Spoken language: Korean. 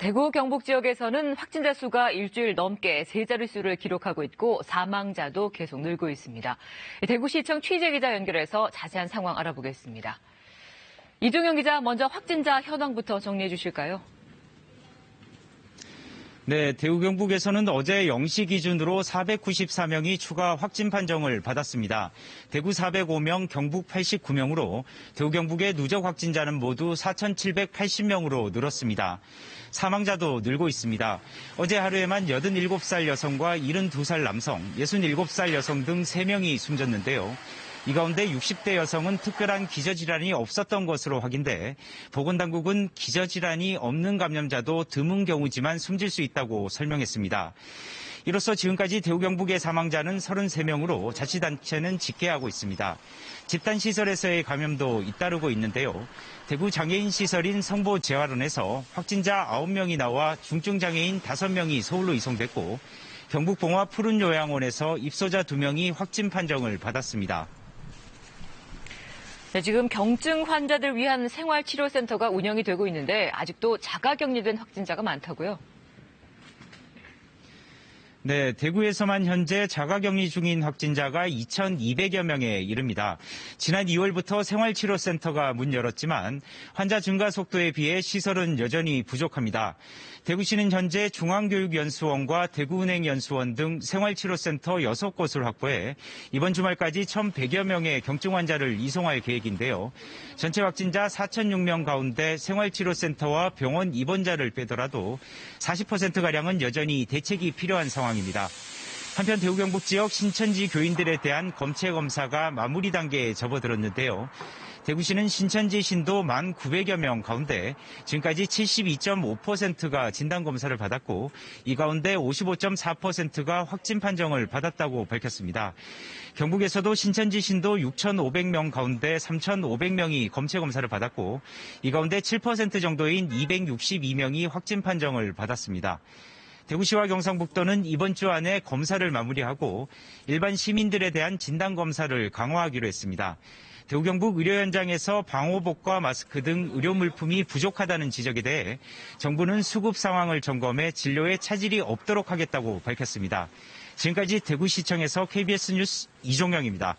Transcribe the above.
대구 경북 지역에서는 확진자 수가 일주일 넘게 세 자릿수를 기록하고 있고 사망자도 계속 늘고 있습니다. 대구시청 취재기자 연결해서 자세한 상황 알아보겠습니다. 이종영 기자, 먼저 확진자 현황부터 정리해 주실까요? 네, 대구 경북에서는 어제 0시 기준으로 494명이 추가 확진 판정을 받았습니다. 대구 405명, 경북 89명으로 대구 경북의 누적 확진자는 모두 4,780명으로 늘었습니다. 사망자도 늘고 있습니다. 어제 하루에만 87살 여성과 72살 남성, 67살 여성 등 3명이 숨졌는데요. 이 가운데 60대 여성은 특별한 기저질환이 없었던 것으로 확인돼 보건당국은 기저질환이 없는 감염자도 드문 경우지만 숨질 수 있다고 설명했습니다. 이로써 지금까지 대구 경북의 사망자는 33명으로 자치단체는 집계하고 있습니다. 집단시설에서의 감염도 잇따르고 있는데요. 대구 장애인 시설인 성보재활원에서 확진자 9명이 나와 중증장애인 5명이 서울로 이송됐고 경북 봉화 푸른요양원에서 입소자 2명이 확진 판정을 받았습니다. 네, 지금 경증 환자들 위한 생활치료센터가 운영이 되고 있는데 아직도 자가격리된 확진자가 많다고요? 네, 대구에서만 현재 자가격리 중인 확진자가 2,200여 명에 이릅니다. 지난 2월부터 생활치료센터가 문 열었지만 환자 증가 속도에 비해 시설은 여전히 부족합니다. 대구시는 현재 중앙교육연수원과 대구은행연수원 등 생활치료센터 6곳을 확보해 이번 주말까지 1,100여 명의 경증 환자를 이송할 계획인데요. 전체 확진자 4,006명 가운데 생활치료센터와 병원 입원자를 빼더라도 40%가량은 여전히 대책이 필요한 상황입니다. 한편 대구 경북 지역 신천지 교인들에 대한 검체 검사가 마무리 단계에 접어들었는데요. 대구시는 신천지 신도 1,900여 명 가운데 지금까지 72.5%가 진단검사를 받았고 이 가운데 55.4%가 확진 판정을 받았다고 밝혔습니다. 경북에서도 신천지 신도 6,500명 가운데 3,500명이 검체 검사를 받았고 이 가운데 7% 정도인 262명이 확진 판정을 받았습니다. 대구시와 경상북도는 이번 주 안에 검사를 마무리하고 일반 시민들에 대한 진단검사를 강화하기로 했습니다. 대구 경북 의료 현장에서 방호복과 마스크 등 의료 물품이 부족하다는 지적에 대해 정부는 수급 상황을 점검해 진료에 차질이 없도록 하겠다고 밝혔습니다. 지금까지 대구시청에서 KBS 뉴스 이종영입니다.